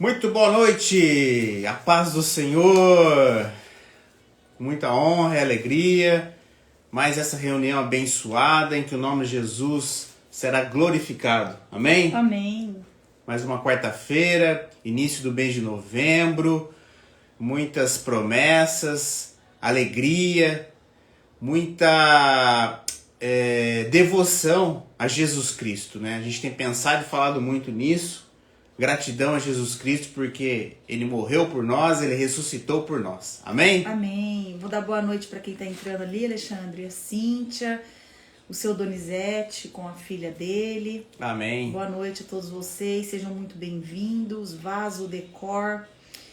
Muito boa noite, a paz do Senhor, com muita honra e alegria, mais essa reunião abençoada em que o nome de Jesus será glorificado, amém? Amém. Mais uma quarta-feira, início do mês de novembro, muitas promessas, alegria, muita devoção a Jesus Cristo, né? A gente tem pensado e falado muito nisso. Gratidão a Jesus Cristo porque Ele morreu por nós, Ele ressuscitou por nós. Amém? Amém. Vou dar boa noite para quem está entrando ali, Alexandre, a Cíntia, o seu Donizete com a filha dele. Amém. Boa noite a todos vocês, sejam muito bem-vindos. Vaso Decor.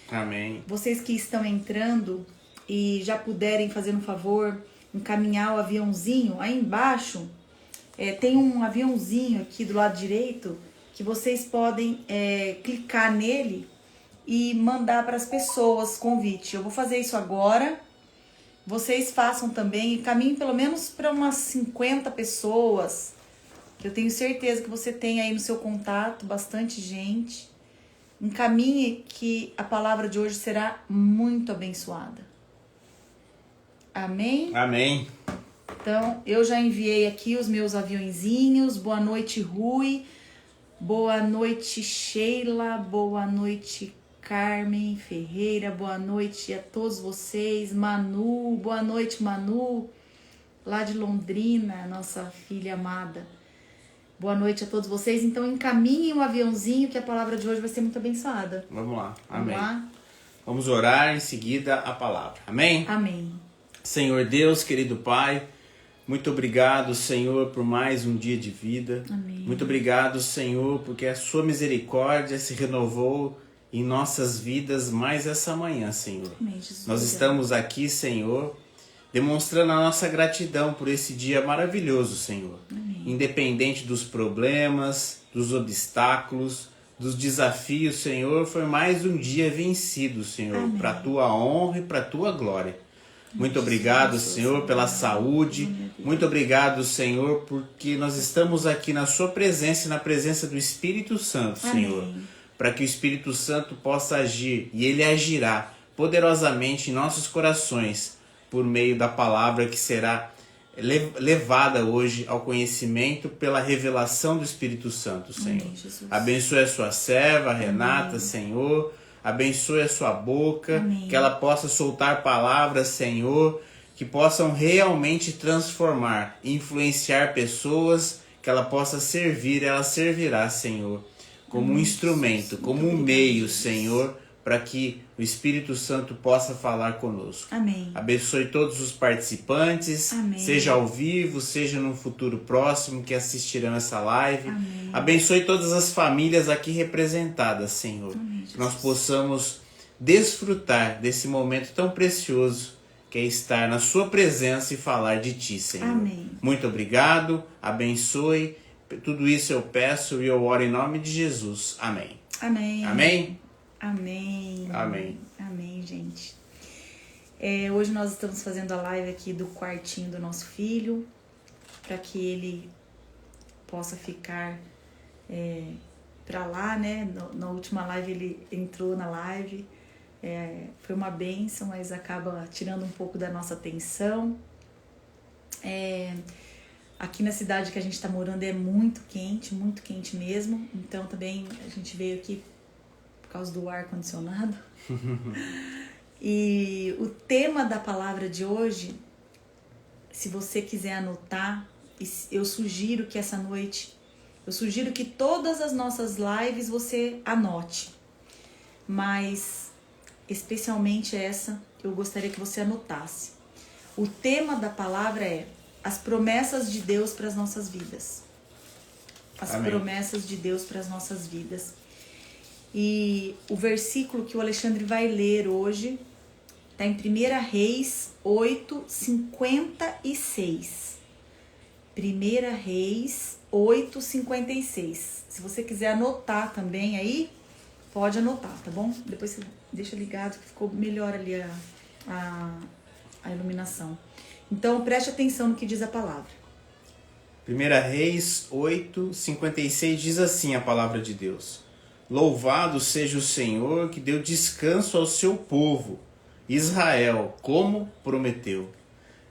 Amém. Vocês que estão entrando e já puderem fazer um favor, encaminhar o aviãozinho, aí embaixo tem um aviãozinho aqui do lado direito que vocês podem clicar nele e mandar para as pessoas convite. Eu vou fazer isso agora. Vocês façam também e caminhem pelo menos para umas 50 pessoas, que eu tenho certeza que você tem aí no seu contato bastante gente. Encaminhe que a palavra de hoje será muito abençoada. Amém? Amém. Então, eu já enviei aqui os meus aviãozinhos. Boa noite, Rui. Boa noite, Sheila. Boa noite, Carmen Ferreira. Boa noite a todos vocês. Manu. Boa noite, Manu. Lá de Londrina, nossa filha amada. Boa noite a todos vocês. Então, encaminhem o aviãozinho que a palavra de hoje vai ser muito abençoada. Vamos lá. Amém. Vamos lá? Vamos orar em seguida a palavra. Amém? Amém. Senhor Deus, querido Pai, muito obrigado, Senhor, por mais um dia de vida. Amém. Muito obrigado, Senhor, porque a sua misericórdia se renovou em nossas vidas mais essa manhã, Senhor. Amém, Jesus. Nós estamos aqui, Senhor, demonstrando a nossa gratidão por esse dia maravilhoso, Senhor. Amém. Independente dos problemas, dos obstáculos, dos desafios, Senhor, foi mais um dia vencido, Senhor, para a tua honra e para a tua glória. Muito obrigado, Senhor, pela saúde. Muito obrigado, Senhor, porque nós estamos aqui na sua presença e na presença do Espírito Santo, Senhor. Para que o Espírito Santo possa agir e ele agirá poderosamente em nossos corações por meio da palavra que será levada hoje ao conhecimento pela revelação do Espírito Santo, Senhor. Amém, Jesus. Abençoe a sua serva, Renata, Senhor. Abençoe a sua boca, Amém. Que ela possa soltar palavras, Senhor, que possam realmente transformar, influenciar pessoas, que ela possa servir, ela servirá, Senhor, como um instrumento, como um meio, Senhor, para que o Espírito Santo possa falar conosco. Amém. Abençoe todos os participantes, Amém. Seja ao vivo, seja no futuro próximo que assistirão essa live. Amém. Abençoe todas as famílias aqui representadas, Senhor. Amém, Que nós possamos desfrutar desse momento tão precioso que é estar na sua presença e falar de Ti, Senhor. Amém. Muito obrigado, abençoe. Tudo isso eu peço e eu oro em nome de Jesus. Amém. Amém. Amém? Amém. Amém. Amém, gente. Hoje nós estamos fazendo a live aqui do quartinho do nosso filho, para que ele possa ficar para lá, né? Na última live ele entrou na live, foi uma bênção, mas acaba tirando um pouco da nossa atenção. Aqui na cidade que a gente está morando é muito quente mesmo, então também a gente veio aqui por causa do ar-condicionado. E o tema da palavra de hoje, se você quiser anotar, eu sugiro que essa noite, eu sugiro que todas as nossas lives você anote, mas especialmente essa, eu gostaria que você anotasse. O tema da palavra é as promessas de Deus para as nossas vidas. As Amém. Promessas de Deus para as nossas vidas. E o versículo que o Alexandre vai ler hoje está em 1 Reis 8:56. 1 Reis 8:56. Se você quiser anotar também aí, pode anotar, tá bom? Depois você deixa ligado que ficou melhor ali a iluminação. Então preste atenção no que diz a palavra. 1 Reis 8:56 diz assim a palavra de Deus: Louvado seja o Senhor que deu descanso ao seu povo, Israel, como prometeu.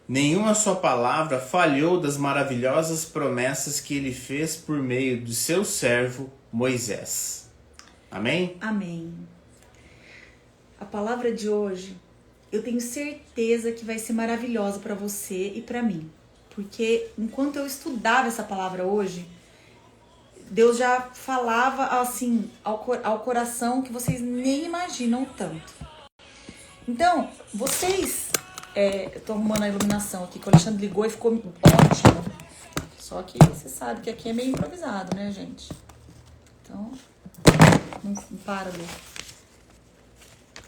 Nenhuma sua palavra falhou das maravilhosas promessas que ele fez por meio de seu servo Moisés. Amém? Amém. A palavra de hoje, eu tenho certeza que vai ser maravilhosa para você e para mim. Porque enquanto eu estudava essa palavra hoje, Deus já falava assim ao coração que vocês nem imaginam o tanto. Então, vocês... eu tô arrumando a iluminação aqui, que o Alexandre ligou e ficou ótimo. Só que você sabe que aqui é meio improvisado, né, gente? Então, não para, Lu.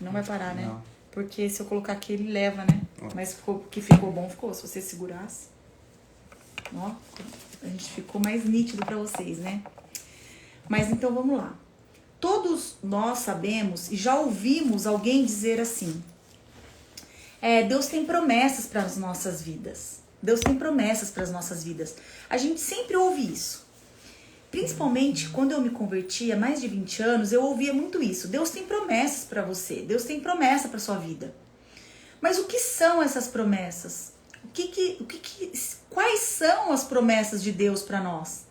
Não vai parar, né? Não. Porque se eu colocar aqui, ele leva, né? Mas que ficou bom, ficou. Se você segurasse. Ó, a gente ficou mais nítido pra vocês, né? Mas então, vamos lá. Todos nós sabemos e já ouvimos alguém dizer assim... Deus tem promessas para as nossas vidas. Deus tem promessas para as nossas vidas. A gente sempre ouve isso. Principalmente quando eu me converti há mais de 20 anos, eu ouvia muito isso. Deus tem promessas para você. Deus tem promessa para sua vida. Mas o que são essas promessas? Quais são as promessas de Deus para nós?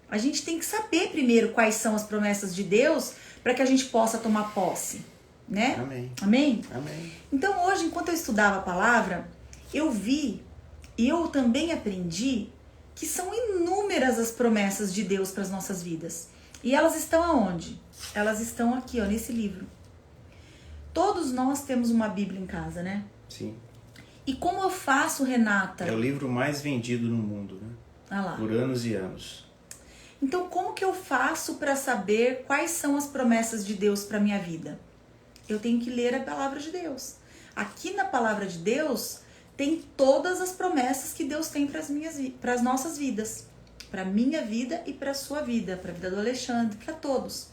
A gente tem que saber primeiro quais são as promessas de Deus para que a gente possa tomar posse. Né? Amém. Amém? Amém. Então hoje, enquanto eu estudava a palavra, eu vi e eu também aprendi que são inúmeras as promessas de Deus para as nossas vidas. E elas estão aonde? Elas estão aqui, ó, nesse livro. Todos nós temos uma Bíblia em casa, né? Sim. E como eu faço, Renata? É o livro mais vendido no mundo, né? Ah lá. Por anos e anos. Então, como que eu faço para saber quais são as promessas de Deus para minha vida? Eu tenho que ler a palavra de Deus. Aqui na palavra de Deus tem todas as promessas que Deus tem para as nossas vidas. Para a minha vida e para a sua vida, para a vida do Alexandre, para todos.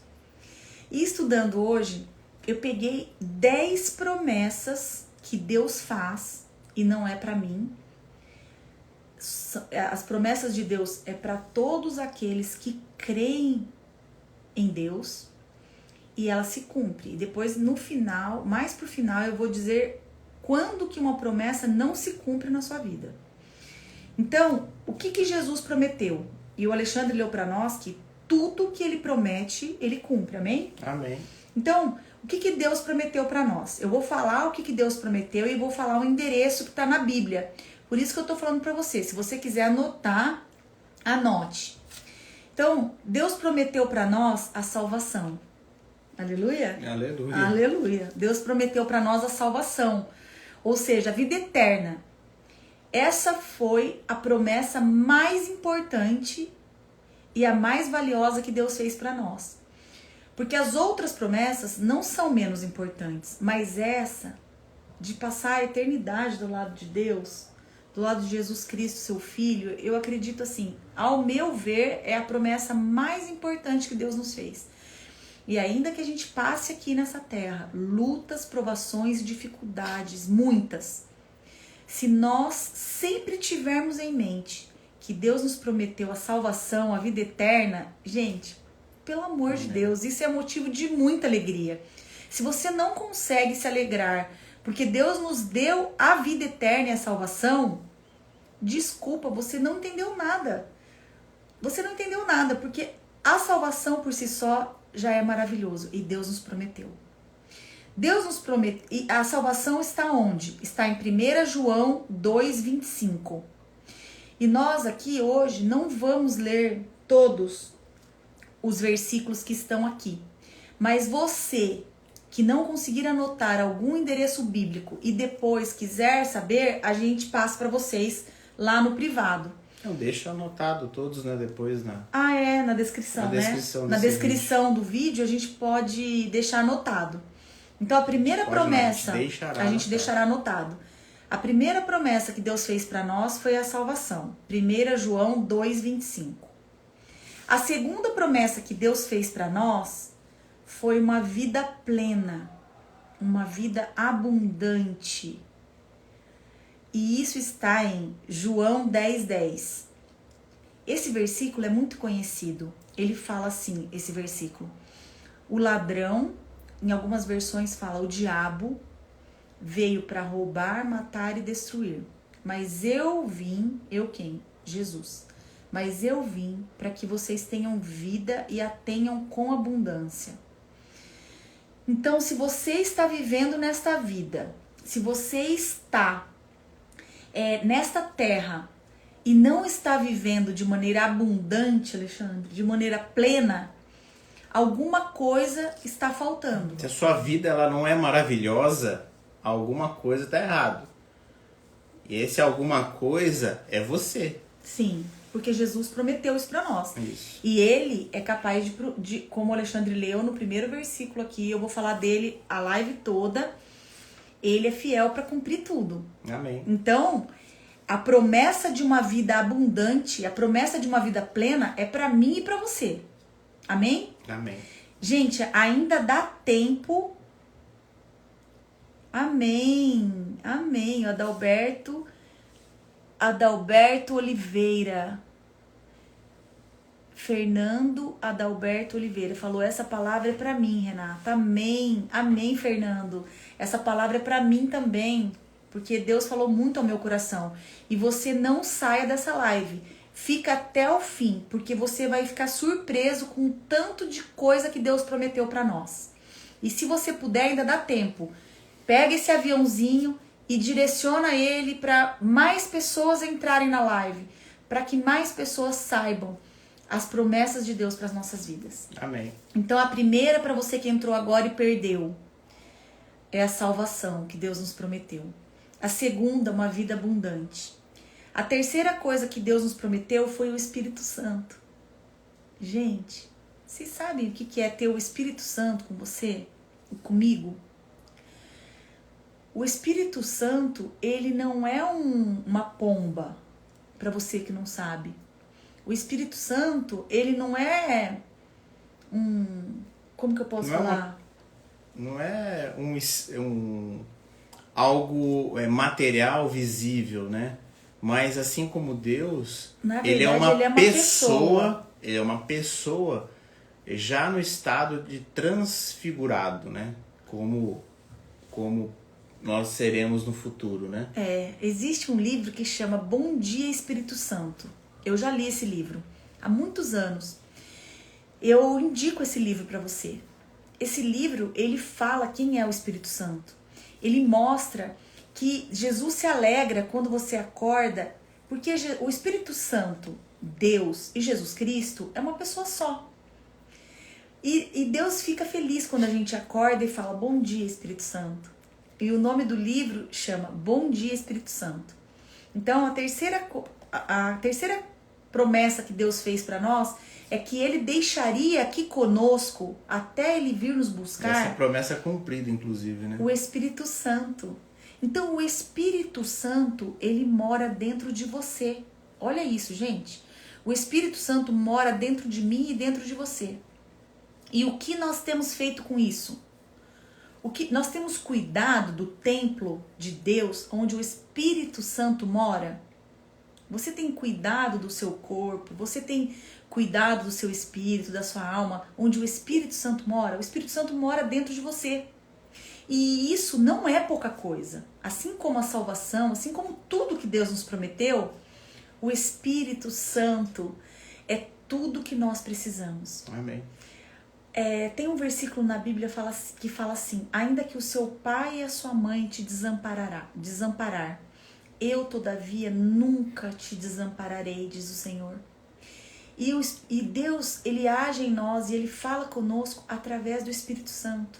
E estudando hoje, eu peguei 10 promessas que Deus faz e não é para mim. As promessas de Deus é para todos aqueles que creem em Deus. E ela se cumpre. E depois, no final, mais pro final, eu vou dizer quando que uma promessa não se cumpre na sua vida. Então, o que Jesus prometeu? E o Alexandre leu para nós que tudo que ele promete, ele cumpre. Amém? Amém. Então, o que Deus prometeu para nós? Eu vou falar o que Deus prometeu e vou falar o endereço que está na Bíblia. Por isso que eu tô falando para você. Se você quiser anotar, anote. Então, Deus prometeu para nós a salvação. Aleluia? Aleluia. Aleluia. Deus prometeu para nós a salvação, ou seja, a vida eterna. Essa foi a promessa mais importante e a mais valiosa que Deus fez para nós. Porque as outras promessas não são menos importantes, mas essa de passar a eternidade do lado de Deus, do lado de Jesus Cristo, seu Filho, eu acredito assim, ao meu ver, é a promessa mais importante que Deus nos fez. E ainda que a gente passe aqui nessa terra, lutas, provações, dificuldades, muitas. Se nós sempre tivermos em mente que Deus nos prometeu a salvação, a vida eterna, gente, pelo amor de Deus, isso é motivo de muita alegria. Se você não consegue se alegrar porque Deus nos deu a vida eterna e a salvação, desculpa, você não entendeu nada. Você não entendeu nada, porque a salvação por si só já é maravilhoso e Deus nos prometeu. Deus nos prometeu. E a salvação está onde? Está em 1 João 2,25. E nós aqui hoje não vamos ler todos os versículos que estão aqui. Mas você que não conseguir anotar algum endereço bíblico e depois quiser saber, a gente passa para vocês lá no privado. Não, deixa anotado todos, né? Depois na... Na descrição, né? Na descrição do vídeo a gente pode deixar anotado. Então a primeira promessa a gente deixará anotado. A primeira promessa que Deus fez para nós foi a salvação. 1 João 2,25. A segunda promessa que Deus fez para nós foi uma vida plena, uma vida abundante. E isso está em João 10,10. Esse versículo é muito conhecido. Ele fala assim, esse versículo: O ladrão, em algumas versões fala, o diabo veio para roubar, matar e destruir. Mas eu vim, eu quem? Jesus. Mas eu vim para que vocês tenham vida e a tenham com abundância. Então, se você está vivendo nesta vida, se você está nesta terra e não está vivendo de maneira abundante, Alexandre, de maneira plena, alguma coisa está faltando. Se a sua vida ela não é maravilhosa, alguma coisa está errado. E esse alguma coisa é você. Sim, porque Jesus prometeu isso para nós. Isso. E ele é capaz de, como o Alexandre leu no primeiro versículo aqui, eu vou falar dele a live toda, ele é fiel para cumprir tudo. Amém. Então, a promessa de uma vida abundante, a promessa de uma vida plena é para mim e para você. Amém? Amém. Gente, ainda dá tempo. Amém. Amém. Adalberto Oliveira. Fernando Adalberto Oliveira falou: essa palavra é para mim, Renata. Amém. Amém, Fernando. Essa palavra é para mim também, porque Deus falou muito ao meu coração. E você não saia dessa live. Fica até o fim, porque você vai ficar surpreso com o tanto de coisa que Deus prometeu para nós. E se você puder, ainda dá tempo. Pega esse aviãozinho e direciona ele para mais pessoas entrarem na live, para que mais pessoas saibam as promessas de Deus para as nossas vidas. Amém. Então a primeira, para você que entrou agora e perdeu, é a salvação que Deus nos prometeu. A segunda, uma vida abundante. A terceira coisa que Deus nos prometeu foi o Espírito Santo. Gente, vocês sabem o que é ter o Espírito Santo com você e comigo? O Espírito Santo, ele não é uma pomba, para você que não sabe. O Espírito Santo, ele não é como que eu posso falar? Não é algo material, visível, né? Mas assim como Deus, Na verdade, ele é uma pessoa. Ele é uma pessoa já no estado de transfigurado, né? Como nós seremos no futuro, né? Existe um livro que chama Bom Dia Espírito Santo. Eu já li esse livro há muitos anos. Eu indico esse livro para você. Esse livro, ele fala quem é o Espírito Santo. Ele mostra que Jesus se alegra quando você acorda, porque o Espírito Santo, Deus e Jesus Cristo é uma pessoa só. E Deus fica feliz quando a gente acorda e fala: bom dia, Espírito Santo. E o nome do livro chama Bom Dia, Espírito Santo. Então, a terceira promessa que Deus fez para nós é que ele deixaria aqui conosco até ele vir nos buscar. Essa promessa é cumprida, inclusive, né? O Espírito Santo. Então, o Espírito Santo, ele mora dentro de você. Olha isso, gente. O Espírito Santo mora dentro de mim e dentro de você. E o que nós temos feito com isso? Nós temos cuidado do templo de Deus, onde o Espírito Santo mora? Você tem cuidado do seu corpo? Você tem cuidado do seu espírito, da sua alma, onde o Espírito Santo mora? O Espírito Santo mora dentro de você. E isso não é pouca coisa. Assim como a salvação, assim como tudo que Deus nos prometeu, o Espírito Santo é tudo que nós precisamos. Amém. Tem um versículo na Bíblia que fala assim: ainda que o seu pai e a sua mãe te desamparar, eu todavia nunca te desampararei, diz o Senhor. E Deus, ele age em nós e ele fala conosco através do Espírito Santo.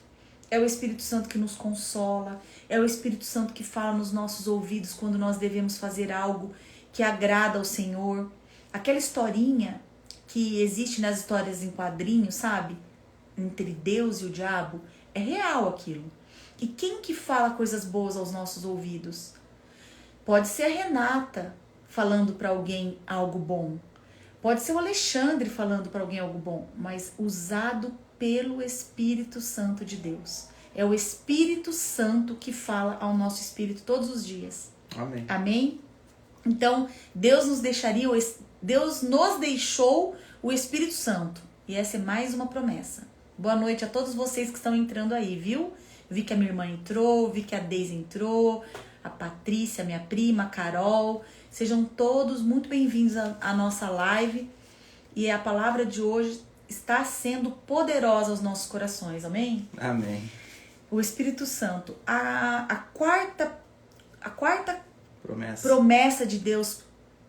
É o Espírito Santo que nos consola, é o Espírito Santo que fala nos nossos ouvidos quando nós devemos fazer algo que agrada ao Senhor. Aquela historinha que existe nas histórias em quadrinhos, sabe? Entre Deus e o diabo, é real aquilo. E quem que fala coisas boas aos nossos ouvidos? Pode ser a Renata falando para alguém algo bom. Pode ser o Alexandre falando para alguém algo bom, mas usado pelo Espírito Santo de Deus. É o Espírito Santo que fala ao nosso espírito todos os dias. Amém. Amém? Então, Deus nos deixou o Espírito Santo. E essa é mais uma promessa. Boa noite a todos vocês que estão entrando aí, viu? Vi que a minha irmã entrou, vi que a Deise entrou, a Patrícia, minha prima, a Carol. Sejam todos muito bem-vindos à nossa live. E a palavra de hoje está sendo poderosa aos nossos corações, amém? Amém. O Espírito Santo, a quarta promessa de Deus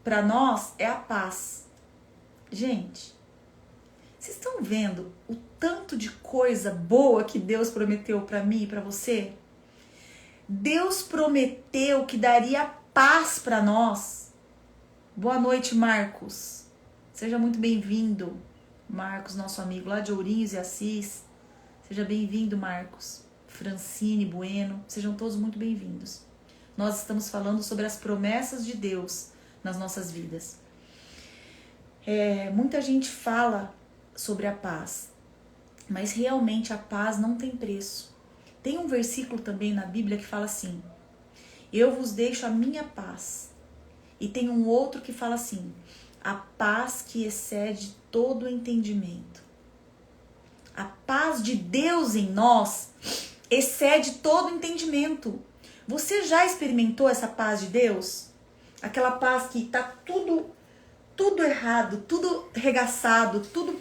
para nós é a paz. Gente, vocês estão vendo o tanto de coisa boa que Deus prometeu para mim e para você? Deus prometeu que daria paz para nós. Boa noite, Marcos. Seja muito bem-vindo, Marcos, nosso amigo lá de Ourinhos e Assis. Seja bem-vindo, Marcos. Francine Bueno, sejam todos muito bem-vindos. Nós estamos falando sobre as promessas de Deus nas nossas vidas. Muita gente fala sobre a paz, mas realmente a paz não tem preço. Tem um versículo também na Bíblia que fala assim: eu vos deixo a minha paz. E tem um outro que fala assim: a paz que excede todo o entendimento. A paz de Deus em nós excede todo o entendimento. Você já experimentou essa paz de Deus? Aquela paz que tá tudo errado, tudo regaçado, tudo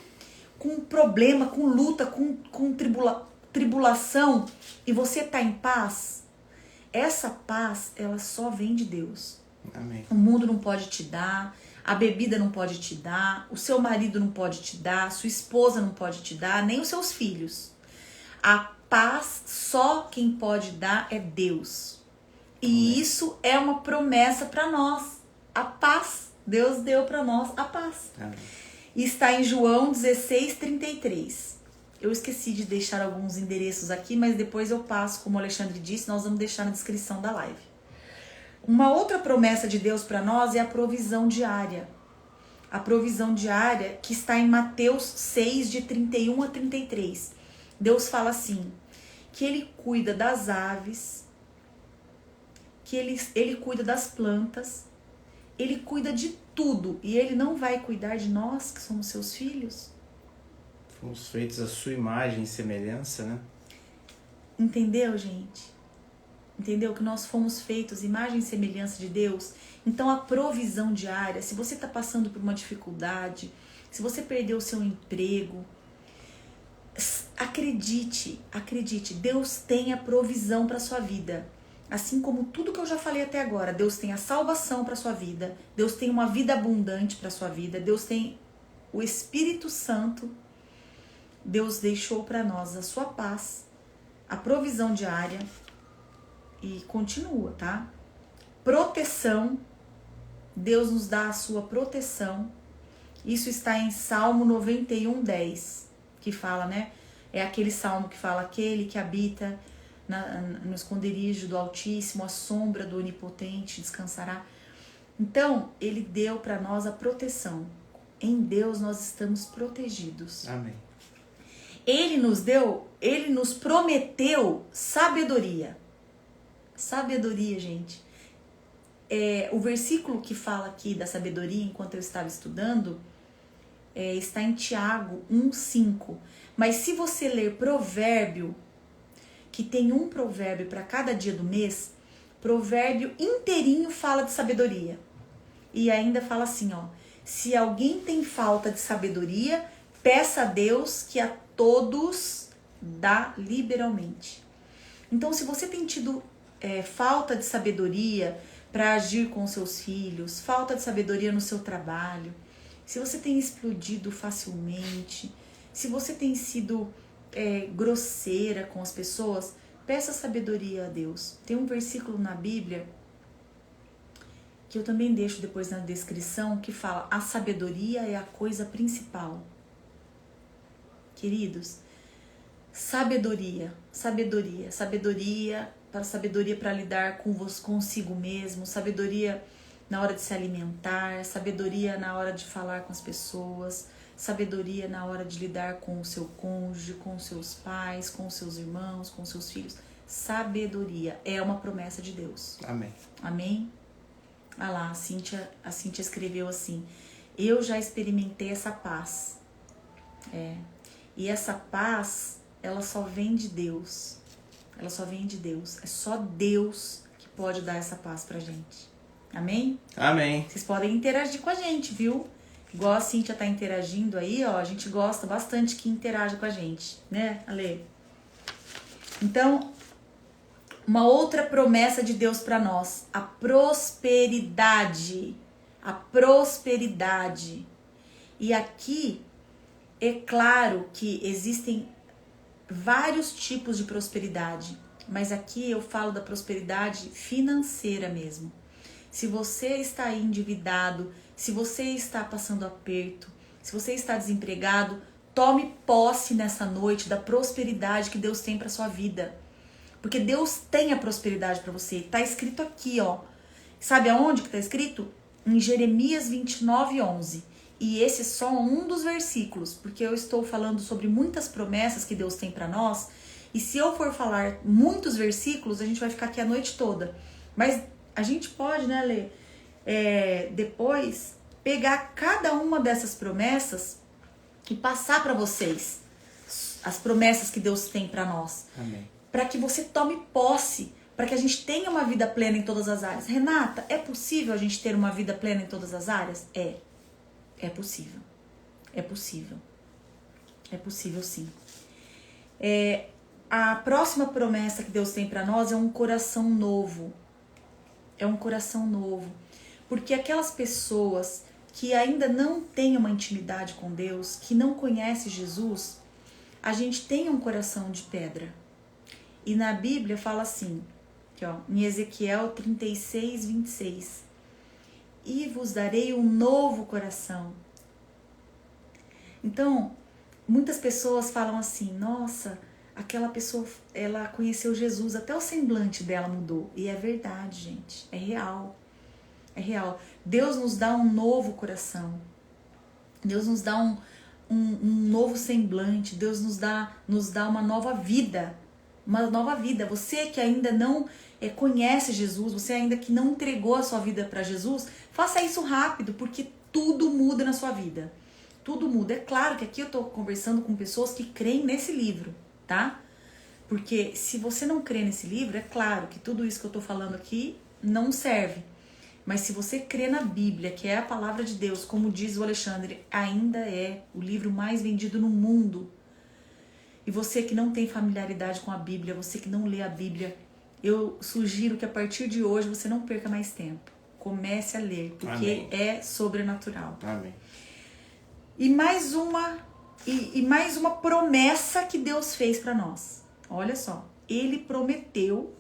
com problema, com luta, com tribulação, e você tá em paz? Essa paz, ela só vem de Deus. Amém. O mundo não pode te dar, a bebida não pode te dar, o seu marido não pode te dar, sua esposa não pode te dar, nem os seus filhos. A paz, só quem pode dar é Deus. E amém. Isso é uma promessa para nós. A paz, Deus deu para nós a paz. Amém. E está em João 16:33. Eu esqueci de deixar alguns endereços aqui, mas depois eu passo, como o Alexandre disse, nós vamos deixar na descrição da live. Uma outra promessa de Deus para nós é a provisão diária. A provisão diária que está em Mateus 6, de 31 a 33. Deus fala assim, que Ele cuida das aves, que ele cuida das plantas, Ele cuida de tudo. E Ele não vai cuidar de nós, que somos seus filhos? Fomos feitos à sua imagem e semelhança, né? Entendeu, gente? Entendeu? Que nós fomos feitos imagem e semelhança de Deus. Então a provisão diária, se você está passando por uma dificuldade, se você perdeu o seu emprego, acredite, Deus tem a provisão para sua vida. Assim como tudo que eu já falei até agora, Deus tem a salvação para sua vida, Deus tem uma vida abundante para sua vida, Deus tem o Espírito Santo, Deus deixou para nós a sua paz, a provisão diária. E continua, tá? Proteção. Deus nos dá a sua proteção. Isso está em Salmo 91:10, que fala, né? É aquele salmo que fala: aquele que habita no esconderijo do Altíssimo, a sombra do Onipotente descansará. Então, Ele deu para nós a proteção. Em Deus nós estamos protegidos. Amém. Ele nos prometeu sabedoria. Sabedoria, gente. O versículo que fala aqui da sabedoria, enquanto eu estava estudando, está em Tiago 1:5. Mas se você ler Provérbio, que tem um provérbio para cada dia do mês, provérbio inteirinho fala de sabedoria. E ainda fala assim, ó: se alguém tem falta de sabedoria, peça a Deus, que a todos dá liberalmente. Então, se você tem tido falta de sabedoria para agir com seus filhos, falta de sabedoria no seu trabalho, se você tem explodido facilmente, se você tem sido grosseira com as pessoas, peça sabedoria a Deus. Tem um versículo na Bíblia, que eu também deixo depois na descrição, que fala: a sabedoria é a coisa principal. Queridos, sabedoria para lidar consigo mesmo, sabedoria na hora de se alimentar, sabedoria na hora de falar com as pessoas, sabedoria na hora de lidar com o seu cônjuge, com os seus pais, com os seus irmãos, com os seus filhos. Sabedoria é uma promessa de Deus. Amém. Amém? Ah lá, a Cíntia escreveu assim: eu já experimentei essa paz. E essa paz, ela só vem de Deus. Ela só vem de Deus. É só Deus que pode dar essa paz pra gente. Amém? Amém. Vocês podem interagir com a gente, viu? Igual a Cíntia tá interagindo aí, ó. A gente gosta bastante que interaja com a gente, né, Ale? Então, uma outra promessa de Deus pra nós. A prosperidade. A prosperidade. E aqui, é claro que existem vários tipos de prosperidade, mas aqui eu falo da prosperidade financeira mesmo. Se você está aí endividado, se você está passando aperto, se você está desempregado, tome posse nessa noite da prosperidade que Deus tem para sua vida. Porque Deus tem a prosperidade para você. Está escrito aqui, ó. Sabe aonde que está escrito? Em Jeremias 29:11. E esse é só um dos versículos, porque eu estou falando sobre muitas promessas que Deus tem para nós. E se eu for falar muitos versículos, a gente vai ficar aqui a noite toda. Mas a gente pode, né, Lê, depois pegar cada uma dessas promessas e passar para vocês as promessas que Deus tem para nós. Amém. Para que você tome posse, para que a gente tenha uma vida plena em todas as áreas. Renata, é possível a gente ter uma vida plena em todas as áreas? É possível. É possível. É possível, sim. A próxima promessa que Deus tem para nós é um coração novo. É um coração novo. Porque aquelas pessoas que ainda não têm uma intimidade com Deus, que não conhecem Jesus, a gente tem um coração de pedra. E na Bíblia fala assim, aqui, ó, em Ezequiel 36:26. E vos darei um novo coração. Então, muitas pessoas falam assim, nossa, aquela pessoa, ela conheceu Jesus, até o semblante dela mudou. E é verdade, gente, é real. É real. Deus nos dá um novo coração. Deus nos dá um novo semblante. Deus nos dá uma nova vida. Uma nova vida. Você que ainda não conhece Jesus, você ainda que não entregou a sua vida para Jesus, faça isso rápido, porque tudo muda na sua vida. Tudo muda. É claro que aqui eu tô conversando com pessoas que creem nesse livro, tá? Porque se você não crê nesse livro, é claro que tudo isso que eu tô falando aqui não serve. Mas se você crê na Bíblia, que é a palavra de Deus, como diz o Alexandre, ainda é o livro mais vendido no mundo. E você que não tem familiaridade com a Bíblia, você que não lê a Bíblia, eu sugiro que a partir de hoje você não perca mais tempo. Comece a ler, porque Amém. é sobrenatural. Amém. E mais uma promessa que Deus fez para nós. Olha só, Ele prometeu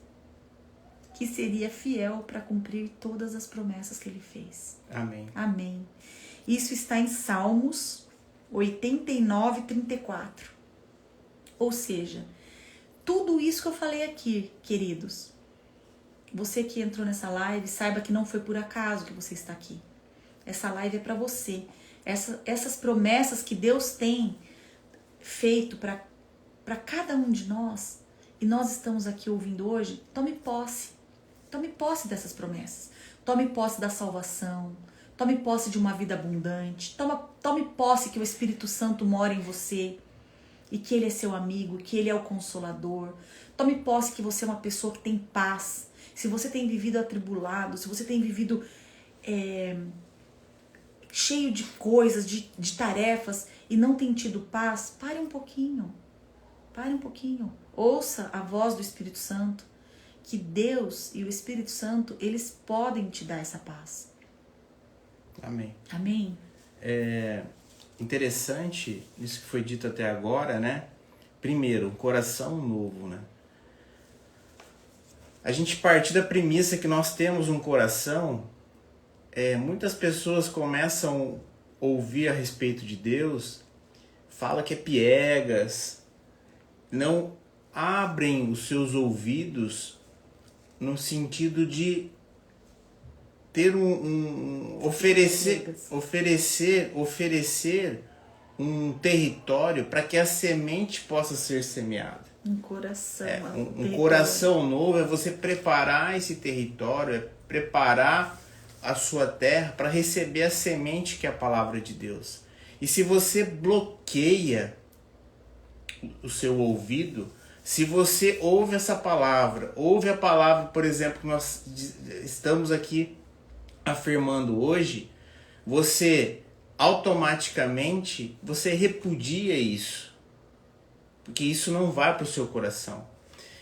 que seria fiel para cumprir todas as promessas que Ele fez. Amém. Amém. Isso está em Salmos 89:34. Ou seja, tudo isso que eu falei aqui, queridos, você que entrou nessa live, saiba que não foi por acaso que você está aqui. Essa live é para você. Essas promessas que Deus tem feito para cada um de nós, e nós estamos aqui ouvindo hoje, tome posse. Tome posse dessas promessas. Tome posse da salvação. Tome posse de uma vida abundante. Tome posse que o Espírito Santo mora em você e que Ele é seu amigo, que Ele é o Consolador. Tome posse que você é uma pessoa que tem paz. Se você tem vivido atribulado, se você tem vivido cheio de coisas, de tarefas e não tem tido paz, pare um pouquinho. Pare um pouquinho. Ouça a voz do Espírito Santo. Que Deus e o Espírito Santo, eles podem te dar essa paz. Amém. Amém? É interessante isso que foi dito até agora, né? Primeiro, um coração novo, né? A gente parte da premissa que nós temos um coração, muitas pessoas começam a ouvir a respeito de Deus, fala que é piegas, não abrem os seus ouvidos no sentido de ter oferecer um território para que a semente possa ser semeada. Um coração. Um coração novo é você preparar esse território, é preparar a sua terra para receber a semente que é a palavra de Deus. E se você bloqueia o seu ouvido, se você ouve essa palavra, ouve a palavra, por exemplo, que nós estamos aqui afirmando hoje, você automaticamente você repudia isso, porque isso não vai para o seu coração.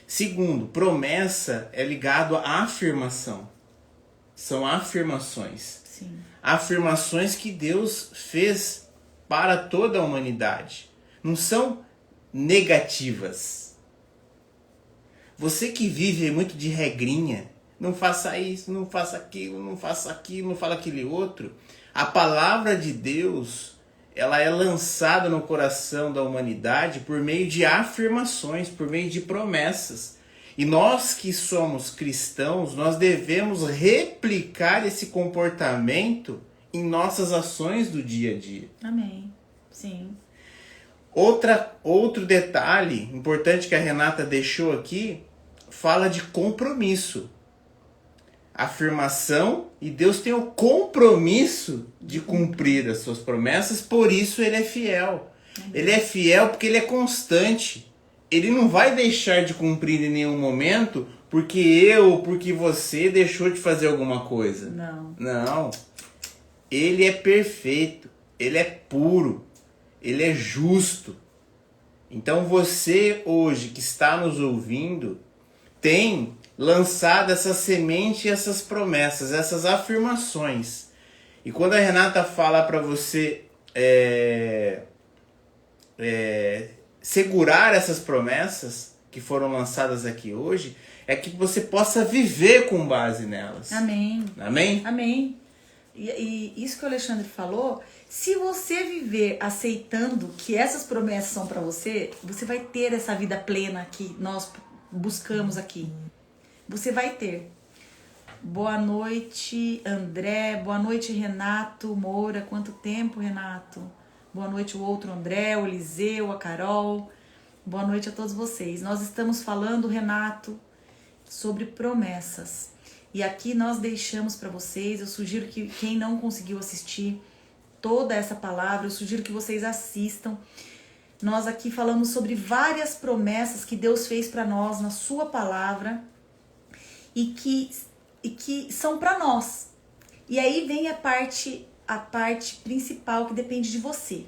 Segundo, promessa é ligado à afirmação. São afirmações. Sim. Afirmações que Deus fez para toda a humanidade. Não são negativas. Você que vive muito de regrinha, não faça isso, não faça aquilo, não faça aquilo, não fala aquele outro. A palavra de Deus, ela é lançada no coração da humanidade por meio de afirmações, por meio de promessas. E nós que somos cristãos, nós devemos replicar esse comportamento em nossas ações do dia a dia. Amém. Sim. Outro detalhe importante que a Renata deixou aqui, fala de compromisso. Afirmação, e Deus tem o compromisso de cumprir as suas promessas, por isso Ele é fiel. Ele é fiel porque Ele é constante. Ele não vai deixar de cumprir em nenhum momento porque eu ou porque você deixou de fazer alguma coisa. Não. Não. Ele é perfeito. Ele é puro. Ele é justo. Então você hoje que está nos ouvindo tem lançado essa semente e essas promessas, essas afirmações. E quando a Renata fala para você segurar essas promessas que foram lançadas aqui hoje, é que você possa viver com base nelas. Amém. Amém? Amém. E isso que o Alexandre falou, se você viver aceitando que essas promessas são para você, você vai ter essa vida plena que nós buscamos aqui. Você vai ter. Boa noite, André. Boa noite, Renato Moura. Quanto tempo, Renato? Boa noite, o outro André, o Eliseu, a Carol. Boa noite a todos vocês. Nós estamos falando, Renato, sobre promessas. E aqui nós deixamos para vocês, eu sugiro que quem não conseguiu assistir toda essa palavra, eu sugiro que vocês assistam. Nós aqui falamos sobre várias promessas que Deus fez para nós na sua palavra e que são para nós. E aí vem a parte principal que depende de você.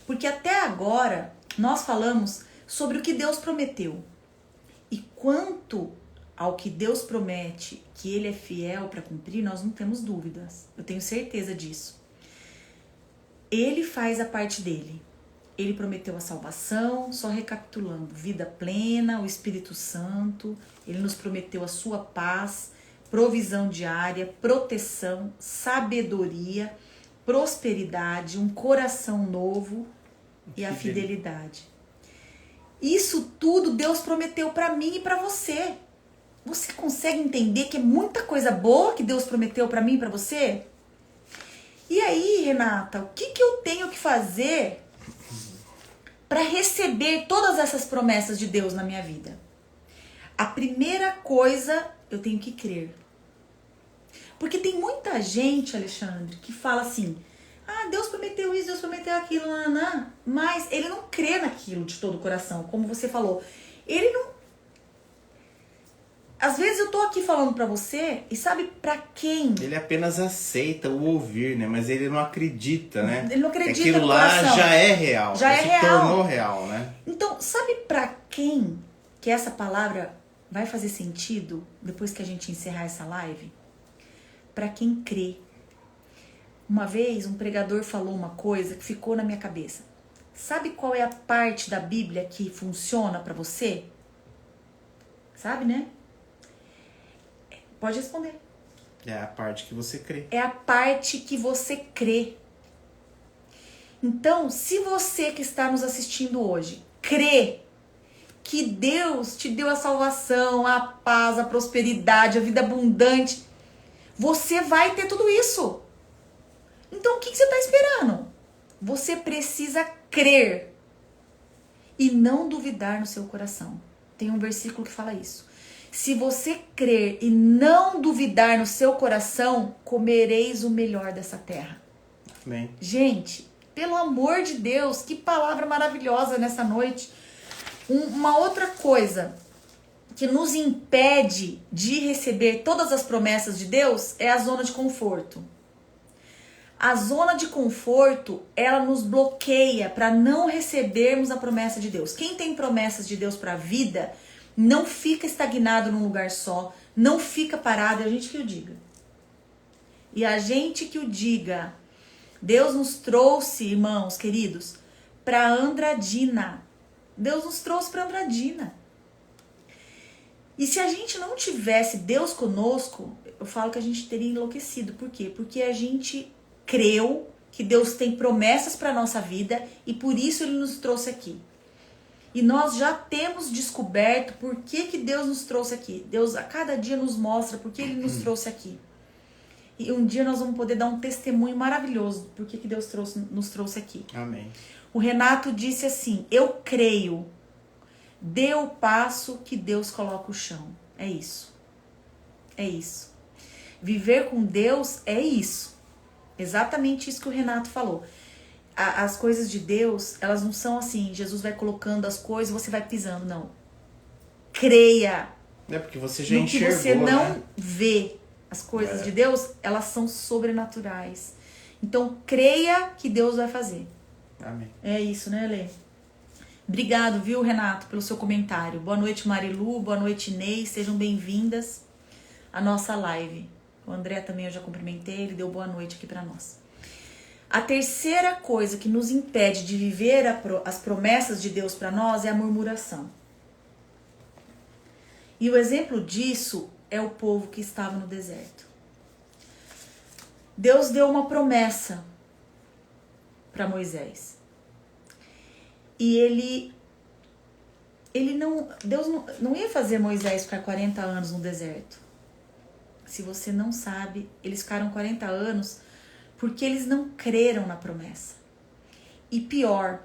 Porque até agora nós falamos sobre o que Deus prometeu. E quanto ao que Deus promete, que Ele é fiel para cumprir, nós não temos dúvidas. Eu tenho certeza disso. Ele faz a parte dele. Ele prometeu a salvação, só recapitulando, vida plena, o Espírito Santo. Ele nos prometeu a sua paz, provisão diária, proteção, sabedoria, prosperidade, um coração novo e a fidelidade. Isso tudo Deus prometeu para mim e para você. Você consegue entender que é muita coisa boa que Deus prometeu para mim e para você? E aí, Renata, o que eu tenho que fazer para receber todas essas promessas de Deus na minha vida? A primeira coisa, eu tenho que crer. Porque tem muita gente, Alexandre, que fala assim: ah, Deus prometeu isso, Deus prometeu aquilo, mas ele não crê naquilo de todo o coração, como você falou. Ele não... Às vezes eu tô aqui falando pra você e sabe pra quem? Ele apenas aceita o ouvir, né? Mas ele não acredita, né? Ele não acredita aquilo no lá coração. já é real. Já é real. Se tornou real, né? Então, sabe pra quem que essa palavra vai fazer sentido depois que a gente encerrar essa live? Pra quem crê. Uma vez um pregador falou uma coisa que ficou na minha cabeça. Sabe qual é a parte da Bíblia que funciona pra você? Sabe, né? Pode responder. É a parte que você crê. É a parte que você crê. Então, se você que está nos assistindo hoje crê que Deus te deu a salvação, a paz, a prosperidade, a vida abundante, você vai ter tudo isso. Então, o que você está esperando? Você precisa crer e não duvidar no seu coração. Tem um versículo que fala isso. Se você crer e não duvidar no seu coração, comereis o melhor dessa terra. Amém. Gente, pelo amor de Deus, que palavra maravilhosa nessa noite. Uma outra coisa que nos impede de receber todas as promessas de Deus é a zona de conforto. A zona de conforto, ela nos bloqueia para não recebermos a promessa de Deus. Quem tem promessas de Deus para a vida, não fica estagnado num lugar só, não fica parado, é a gente que o diga. E a gente que o diga. Deus nos trouxe, irmãos queridos, para Andradina. Deus nos trouxe para Andradina. E se a gente não tivesse Deus conosco, eu falo que a gente teria enlouquecido. Por quê? Porque a gente creu que Deus tem promessas para nossa vida e por isso Ele nos trouxe aqui. E nós já temos descoberto por que Deus nos trouxe aqui. Deus a cada dia nos mostra por que Ele nos trouxe aqui. E um dia nós vamos poder dar um testemunho maravilhoso por que Deus nos trouxe aqui. Amém. O Renato disse assim, eu creio. Dê o passo que Deus coloca o chão. É isso. É isso. Viver com Deus é isso. Exatamente isso que o Renato falou. As coisas de Deus, elas não são assim, Jesus vai colocando as coisas e você vai pisando, não. Creia. É porque você já no enxergou, que você não né? vê. As coisas de Deus, elas são sobrenaturais. Então, creia que Deus vai fazer. Amém. É isso, né, Lê? Obrigado, viu, Renato, pelo seu comentário. Boa noite, Marilu. Boa noite, Ney. Sejam bem-vindas à nossa live. O André também eu já cumprimentei. Ele deu boa noite aqui para nós. A terceira coisa que nos impede de viver as promessas de Deus para nós é a murmuração. E o exemplo disso é o povo que estava no deserto. Deus deu uma promessa para Moisés. E Deus não ia fazer Moisés ficar 40 anos no deserto. Se você não sabe, eles ficaram 40 anos porque eles não creram na promessa. E pior,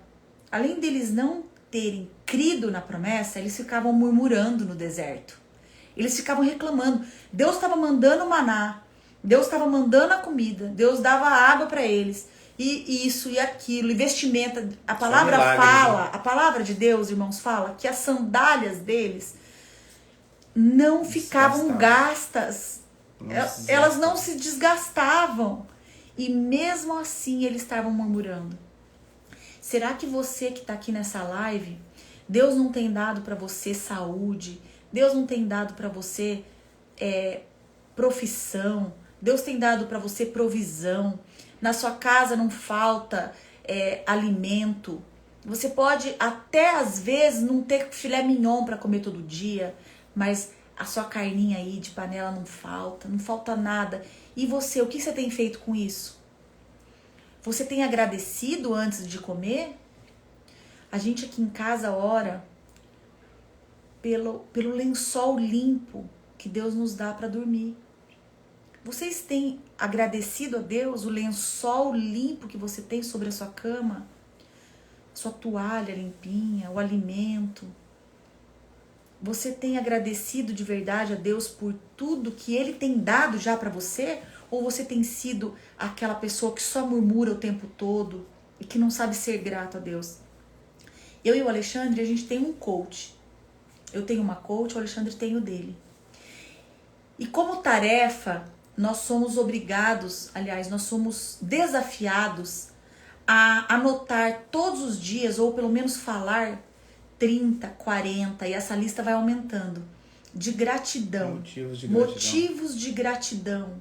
além deles não terem crido na promessa, eles ficavam murmurando no deserto. Eles ficavam reclamando. Deus estava mandando maná, Deus estava mandando a comida, Deus dava água para eles. E isso e aquilo, e vestimenta. A palavra fala, a palavra de Deus, irmãos, fala que as sandálias deles não ficavam gastas. Elas não se desgastavam. E mesmo assim eles estavam murmurando. Será que você que está aqui nessa live, Deus não tem dado para você saúde? Deus não tem dado para você profissão? Deus tem dado para você provisão? Na sua casa não falta alimento. Você pode até às vezes não ter filé mignon para comer todo dia, mas a sua carninha aí de panela não falta nada. E você, o que você tem feito com isso? Você tem agradecido antes de comer? A gente aqui em casa ora pelo lençol limpo que Deus nos dá para dormir. Vocês têm agradecido a Deus o lençol limpo que você tem sobre a sua cama? Sua toalha limpinha, o alimento? Você tem agradecido de verdade a Deus por tudo que Ele tem dado já para você? Ou você tem sido aquela pessoa que só murmura o tempo todo e que não sabe ser grato a Deus? Eu e o Alexandre, a gente tem um coach. Eu tenho uma coach, o Alexandre tem o dele. E como tarefa, nós somos obrigados, aliás, nós somos desafiados a anotar todos os dias, ou pelo menos falar 30, 40, e essa lista vai aumentando, de gratidão. Motivos de gratidão.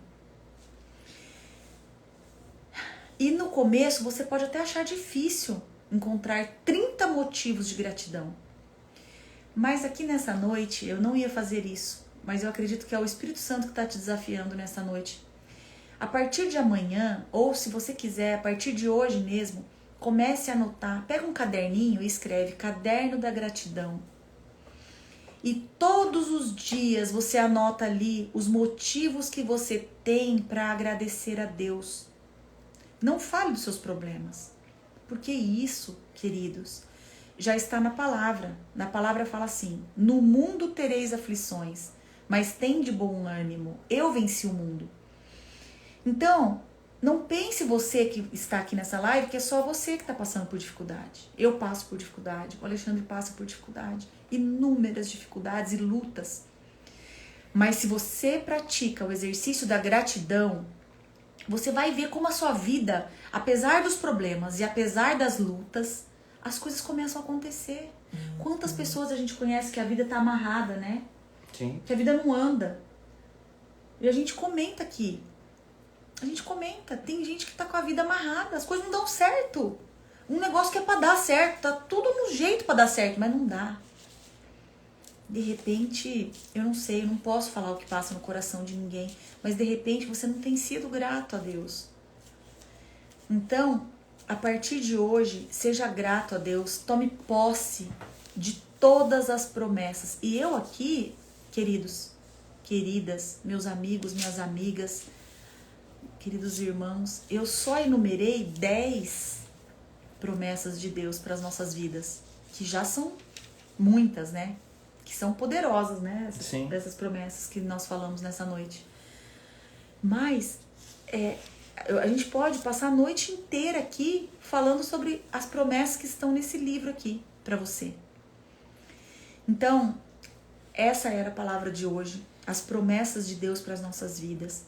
E no começo você pode até achar difícil encontrar 30 motivos de gratidão. Mas aqui nessa noite eu não ia fazer isso. Mas eu acredito que é o Espírito Santo que está te desafiando nessa noite. A partir de amanhã, ou se você quiser, a partir de hoje mesmo, comece a anotar. Pega um caderninho e escreve Caderno da Gratidão. E todos os dias você anota ali os motivos que você tem para agradecer a Deus. Não fale dos seus problemas. Porque isso, queridos, já está na palavra. Na palavra fala assim: no mundo tereis aflições, mas tem de bom ânimo, eu venci o mundo. Então, Não pense você que está aqui nessa live que é só você que está passando por dificuldade. Eu passo por dificuldade, o Alexandre passa por dificuldade, inúmeras dificuldades e lutas. Mas se você pratica o exercício da gratidão, você vai ver como a sua vida, apesar dos problemas e apesar das lutas, as coisas começam a acontecer. Quantas pessoas a gente conhece que a vida está amarrada, né? Sim. Que a vida não anda. E a gente comenta aqui. A gente comenta. Tem gente que tá com a vida amarrada. As coisas não dão certo. Um negócio que é pra dar certo. Tá tudo no jeito pra dar certo, mas não dá. De repente, eu não sei, eu não posso falar o que passa no coração de ninguém. Mas de repente você não tem sido grato a Deus. Então, a partir de hoje, seja grato a Deus. Tome posse de todas as promessas. E eu aqui, queridos, queridas, meus amigos, minhas amigas, queridos irmãos, eu só enumerei 10 promessas de Deus para as nossas vidas, que já são muitas, né? Que são poderosas, né? Dessas promessas que nós falamos nessa noite. Mas a gente pode passar a noite inteira aqui falando sobre as promessas que estão nesse livro aqui para você. Então, essa era a palavra de hoje. As promessas de Deus para as nossas vidas.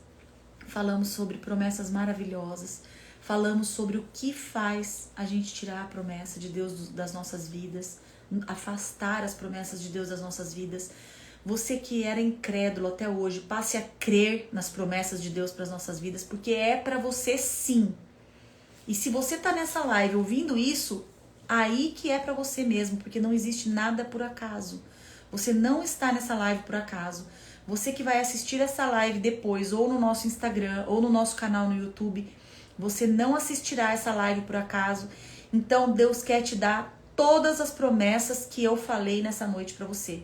Falamos sobre promessas maravilhosas. Falamos sobre o que faz a gente tirar a promessa de Deus das nossas vidas. Afastar as promessas de Deus das nossas vidas. Você que era incrédulo até hoje, passe a crer nas promessas de Deus para as nossas vidas, porque é para você sim. E se você tá nessa live ouvindo isso, aí que é para você mesmo, porque não existe nada por acaso. Você não está nessa live por acaso. Você que vai assistir essa live depois, ou no nosso Instagram, ou no nosso canal no YouTube, você não assistirá essa live por acaso. Então Deus quer te dar todas as promessas que eu falei nessa noite para você.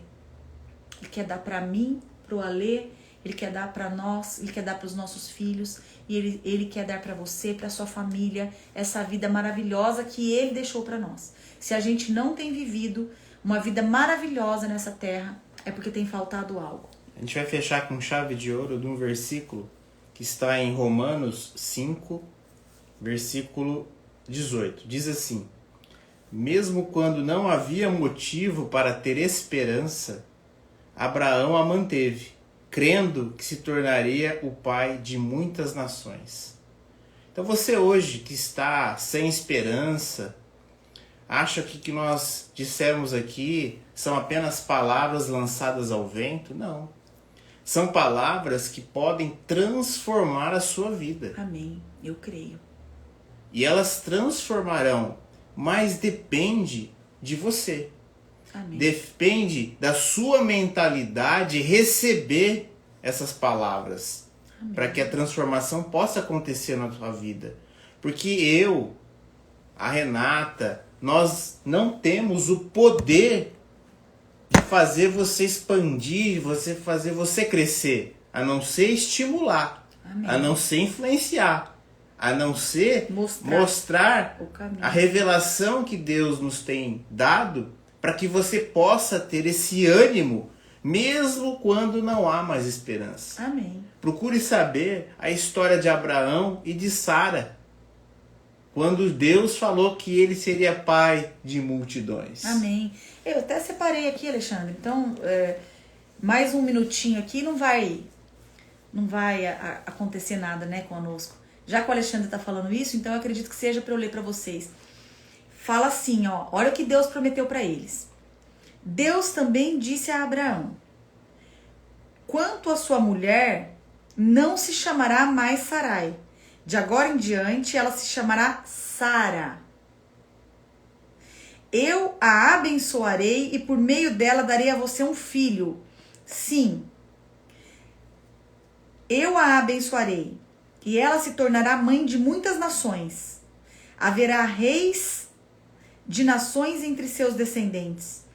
Ele quer dar para mim, pro Alê, Ele quer dar para nós, Ele quer dar para os nossos filhos, e Ele quer dar para você, para sua família, essa vida maravilhosa que Ele deixou para nós. Se a gente não tem vivido uma vida maravilhosa nessa terra, é porque tem faltado algo. A gente vai fechar com chave de ouro de um versículo que está em Romanos 5, versículo 18. Diz assim: mesmo quando não havia motivo para ter esperança, Abraão a manteve, crendo que se tornaria o pai de muitas nações. Então você hoje que está sem esperança, acha que o que nós dissemos aqui são apenas palavras lançadas ao vento? Não. São palavras que podem transformar a sua vida. Amém. Eu creio. E elas transformarão, mas depende de você. Amém. Depende da sua mentalidade receber essas palavras. Para que a transformação possa acontecer na sua vida. Porque eu, a Renata, nós não temos o poder de fazer você expandir, fazer você crescer, a não ser estimular, Amém. A não ser influenciar, a não ser mostrar a revelação que Deus nos tem dado para que você possa ter esse ânimo, mesmo quando não há mais esperança. Amém. Procure saber a história de Abraão e de Sara, quando Deus falou que ele seria pai de multidões. Amém. Eu até separei aqui, Alexandre. Então, mais um minutinho aqui não vai acontecer nada, né, conosco. Já que o Alexandre está falando isso, então eu acredito que seja para eu ler para vocês. Fala assim, ó. Olha o que Deus prometeu para eles. Deus também disse a Abraão: quanto à sua mulher, não se chamará mais Sarai. De agora em diante, ela se chamará Sara. Eu a abençoarei e por meio dela darei a você um filho. Sim, eu a abençoarei e ela se tornará mãe de muitas nações. Haverá reis de nações entre seus descendentes.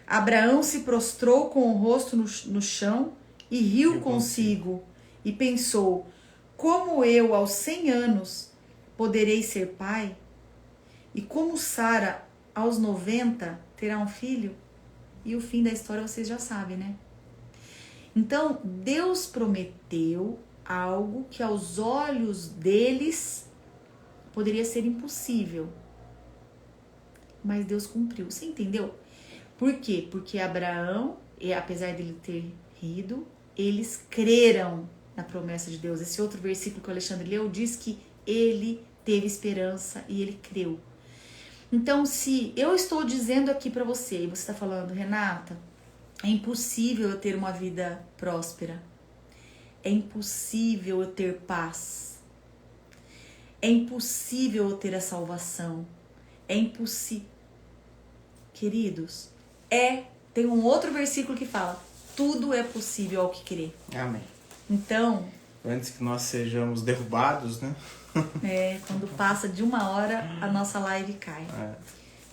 Abraão se prostrou com o rosto no chão e riu consigo e pensou: como eu aos 100 anos poderei ser pai? E como Sara aos 90 terá um filho? E o fim da história vocês já sabem, né? Então, Deus prometeu algo que aos olhos deles poderia ser impossível. Mas Deus cumpriu. Você entendeu? Por quê? Porque Abraão, apesar dele ter rido, eles creram na promessa de Deus. Esse outro versículo que o Alexandre leu diz que ele teve esperança e ele creu. Então, se eu estou dizendo aqui para você, e você está falando, Renata, é impossível eu ter uma vida próspera. É impossível eu ter paz. É impossível eu ter a salvação. É impossível. Queridos, tem um outro versículo que fala, tudo é possível ao que crer. Amém. Então... Antes que nós sejamos derrubados, né? Quando passa de 1 hora, a nossa live cai. É.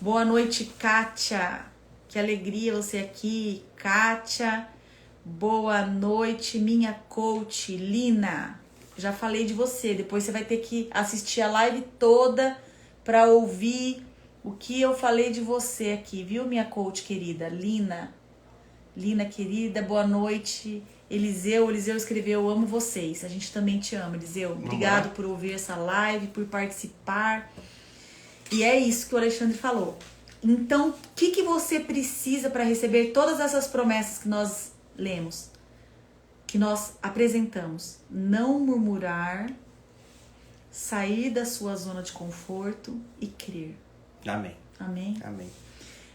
Boa noite, Kátia. Que alegria você aqui, Kátia. Boa noite, minha coach, Lina. Já falei de você. Depois você vai ter que assistir a live toda para ouvir o que eu falei de você aqui, viu, minha coach querida, Lina. Lina, querida, boa noite. Eliseu escreveu, eu amo vocês. A gente também te ama, Eliseu. Obrigado por ouvir essa live, por participar. E é isso que o Alexandre falou. Então, o que você precisa para receber todas essas promessas que nós lemos, que nós apresentamos? Não murmurar, sair da sua zona de conforto e crer. Amém. Amém? Amém.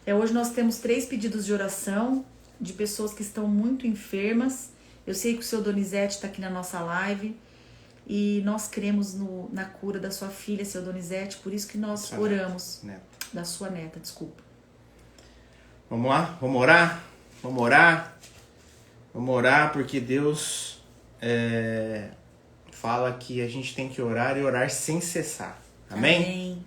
Hoje nós temos 3 pedidos de oração de pessoas que estão muito enfermas. Eu sei que o seu Donizete está aqui na nossa live e nós cremos na cura da sua filha, seu Donizete, por isso que nós oramos. Neta. Da sua neta, desculpa. Vamos lá? Vamos orar? Vamos orar? Vamos orar porque Deus fala que a gente tem que orar e orar sem cessar. Amém? Amém.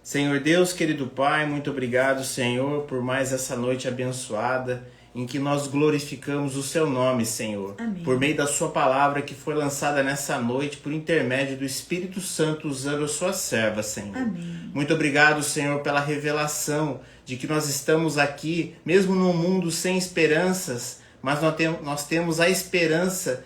Senhor Deus, querido Pai, muito obrigado, Senhor, por mais essa noite abençoada em que nós glorificamos o seu nome, Senhor. Amém. Por meio da sua palavra que foi lançada nessa noite por intermédio do Espírito Santo usando a sua serva, Senhor. Amém. Muito obrigado, Senhor, pela revelação de que nós estamos aqui, mesmo num mundo sem esperanças, mas nós temos a esperança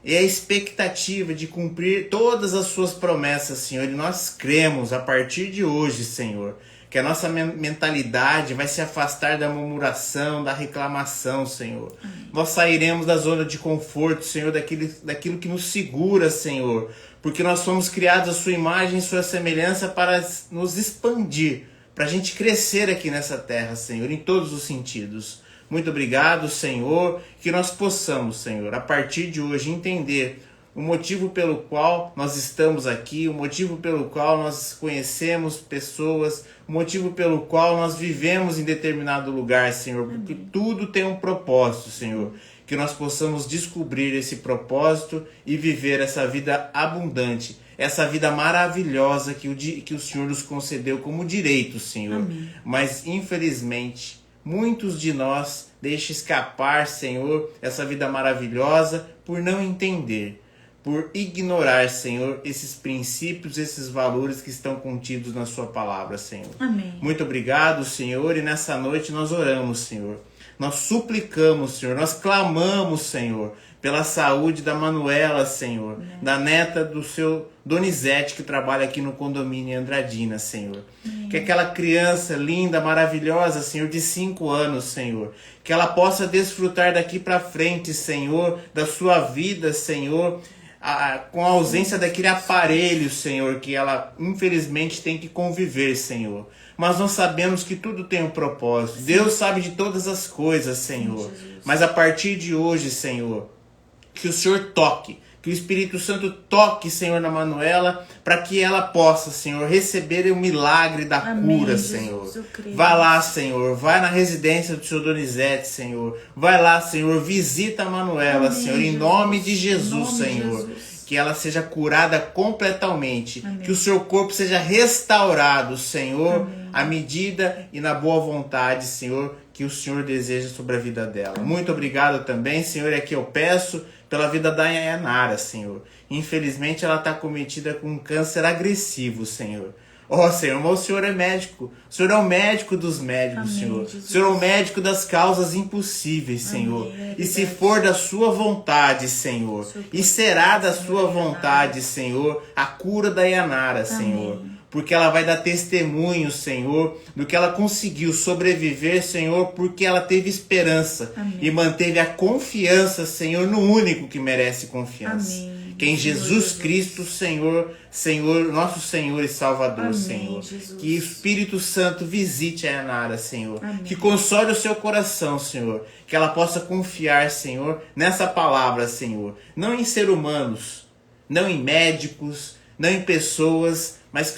e a expectativa de cumprir todas as suas promessas, Senhor. E nós cremos a partir de hoje, Senhor, que a nossa mentalidade vai se afastar da murmuração, da reclamação, Senhor. Amém. Nós sairemos da zona de conforto, Senhor, daquilo que nos segura, Senhor. Porque nós fomos criados à sua imagem e sua semelhança para nos expandir, para a gente crescer aqui nessa terra, Senhor, em todos os sentidos. Muito obrigado, Senhor, que nós possamos, Senhor, a partir de hoje entender o motivo pelo qual nós estamos aqui, o motivo pelo qual nós conhecemos pessoas, o motivo pelo qual nós vivemos em determinado lugar, Senhor, porque tudo tem um propósito, Senhor. Que nós possamos descobrir esse propósito e viver essa vida abundante, essa vida maravilhosa que o Senhor nos concedeu como direito, Senhor. Amém. Mas, infelizmente, muitos de nós deixam escapar, Senhor, essa vida maravilhosa por não entender, por ignorar, Senhor, esses princípios, esses valores que estão contidos na sua palavra, Senhor. Amém. Muito obrigado, Senhor, e nessa noite nós oramos, Senhor. Nós suplicamos, Senhor, nós clamamos, Senhor, pela saúde da Manuela, Senhor, Amém. Da neta do seu Donizete, que trabalha aqui no condomínio Andradina, Senhor. Amém. Que aquela criança linda, maravilhosa, Senhor, de 5 anos, Senhor, que ela possa desfrutar daqui para frente, Senhor, da sua vida, Senhor, com a ausência daquele aparelho, Senhor, que ela infelizmente tem que conviver, Senhor. Mas nós sabemos que tudo tem um propósito. Sim. Deus sabe de todas as coisas, Senhor. Sim, mas a partir de hoje, Senhor, que o Senhor toque, que o Espírito Santo toque, Senhor, na Manuela, para que ela possa, Senhor, receber o milagre da Amém, cura, Jesus, Senhor. Vai lá, Senhor, vai na residência do seu Donizete, Senhor. Vai lá, Senhor, visita a Manuela, Amém, Senhor, em nome de Jesus, Senhor. Jesus. Que ela seja curada completamente. Amém. Que o seu corpo seja restaurado, Senhor, Amém. à medida e na boa vontade, Senhor, que o Senhor deseja sobre a vida dela. Amém. Muito obrigado também, Senhor, e aqui eu peço pela vida da Yanara, Senhor. Infelizmente ela está cometida com um câncer agressivo, Senhor. Ó, Senhor, mas o Senhor é médico. O Senhor é o médico dos médicos, Amém, Senhor. Jesus. O Senhor é o médico das causas impossíveis, Senhor. Amém, é E se verdade. for da sua vontade, Senhor, Senhor e pode será da Senhor, sua Yanara. vontade, Senhor, a cura da Yanara, Senhor. Porque ela vai dar testemunho, Senhor, do que ela conseguiu sobreviver, Senhor, porque ela teve esperança. Amém. E manteve a confiança, Senhor, no único que merece confiança. Amém. Que é em Senhor Jesus Cristo, Senhor, nosso Senhor e Salvador, Amém, Senhor. Jesus. Que o Espírito Santo visite a Yanara, Senhor. Amém. Que console o seu coração, Senhor. Que ela possa confiar, Senhor, nessa palavra, Senhor. Não em seres humanos, não em médicos, não em pessoas, mas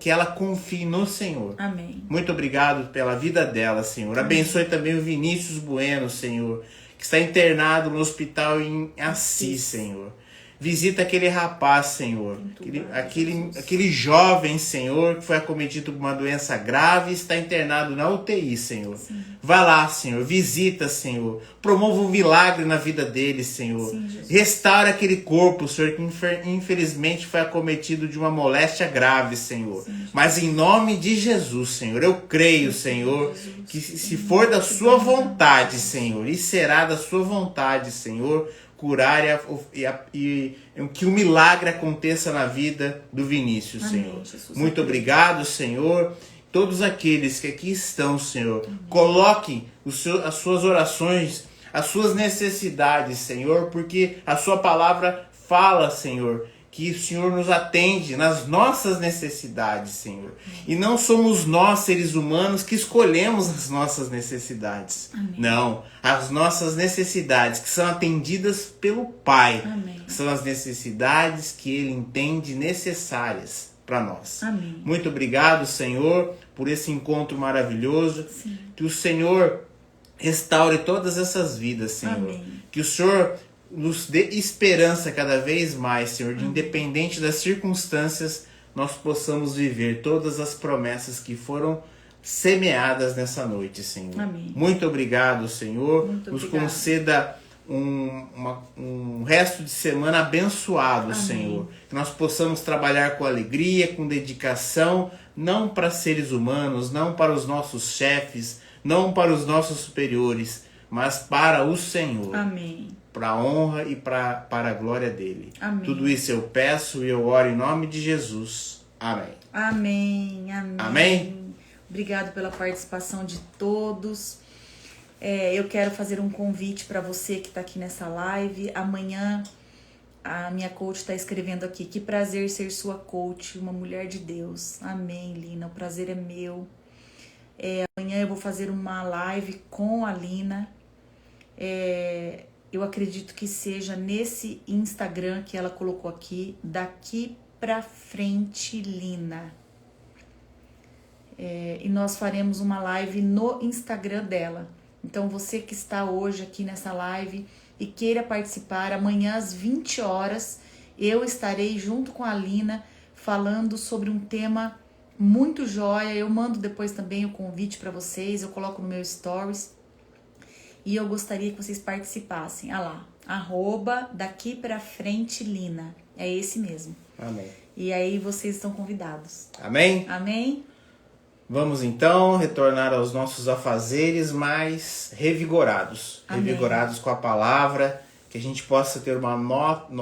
que ela confie no Senhor. Amém. Muito obrigado pela vida dela, Senhor. Abençoe também o Vinícius Bueno, Senhor, que está internado no hospital em Assis, Senhor. Visita aquele rapaz, Senhor, aquele jovem, Senhor, que foi acometido por uma doença grave e está internado na UTI, Senhor. Sim. Vá lá, Senhor, visita, Senhor. Promova um milagre na vida dele, Senhor. Sim, Jesus. Restaura aquele corpo, Senhor, que infelizmente foi acometido de uma moléstia grave, Senhor. Sim, mas em nome de Jesus, Senhor, eu creio, Senhor, que se for da sua vontade, Senhor, e será da sua vontade, Senhor, curar e que um milagre aconteça na vida do Vinícius, Amém, Senhor. Jesus. Muito obrigado, Senhor. Todos aqueles que aqui estão, Senhor, coloquem as suas orações, as suas necessidades, Senhor, porque a sua palavra fala, Senhor, que o Senhor nos atende nas nossas necessidades, Senhor. E não somos nós, seres humanos, que escolhemos as nossas necessidades. Amém. Não, as nossas necessidades que são atendidas pelo Pai. Amém. São as necessidades que Ele entende necessárias para nós. Amém. Muito obrigado, Senhor, por esse encontro maravilhoso. Sim. Que o Senhor restaure todas essas vidas, Senhor. Amém. Que o Senhor nos dê esperança cada vez mais, Senhor, de independente das circunstâncias, nós possamos viver todas as promessas que foram semeadas nessa noite, Senhor. Amém. Muito obrigado, Senhor. Muito nos obrigado. conceda um resto de semana abençoado, Amém. Senhor. Que nós possamos trabalhar com alegria, com dedicação, não para seres humanos, não para os nossos chefes, não para os nossos superiores, mas para o Senhor. Amém. Para a honra e para a glória dele. Amém. Tudo isso eu peço e eu oro em nome de Jesus. Amém. Amém. Amém. Amém. Obrigado pela participação de todos. Eu quero fazer um convite para você que está aqui nessa live. Amanhã a minha coach está escrevendo aqui: que prazer ser sua coach, uma mulher de Deus. Amém, Lina. O prazer é meu. Amanhã eu vou fazer uma live com a Lina. Eu acredito que seja nesse Instagram que ela colocou aqui, Daqui Pra Frente Lina. E nós faremos uma live no Instagram dela. Então você que está hoje aqui nessa live e queira participar, amanhã às 20 horas eu estarei junto com a Lina falando sobre um tema muito joia. Eu mando depois também o convite para vocês, eu coloco no meu stories. E eu gostaria que vocês participassem. Lá, @Daqui Pra Frente Lina. É esse mesmo. Amém. E aí vocês estão convidados. Amém? Amém? Vamos então retornar aos nossos afazeres mais revigorados. Amém. Revigorados com a palavra. Que a gente possa ter uma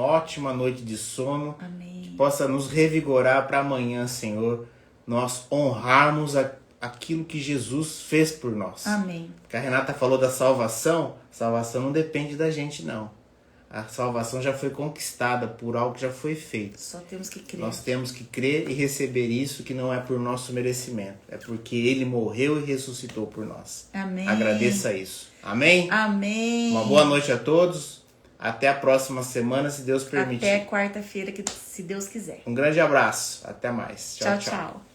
ótima noite de sono. Amém. Que possa nos revigorar para amanhã, Senhor. Nós honrarmos aquilo que Jesus fez por nós. Amém. Porque a Renata falou da salvação. A salvação não depende da gente, não. A salvação já foi conquistada por algo que já foi feito. Só temos que crer. Nós temos que crer e receber isso, que não é por nosso merecimento. É porque Ele morreu e ressuscitou por nós. Amém. Agradeça isso. Amém? Amém. Uma boa noite a todos. Até a próxima semana, se Deus permitir. Até quarta-feira, se Deus quiser. Um grande abraço. Até mais. Tchau, tchau.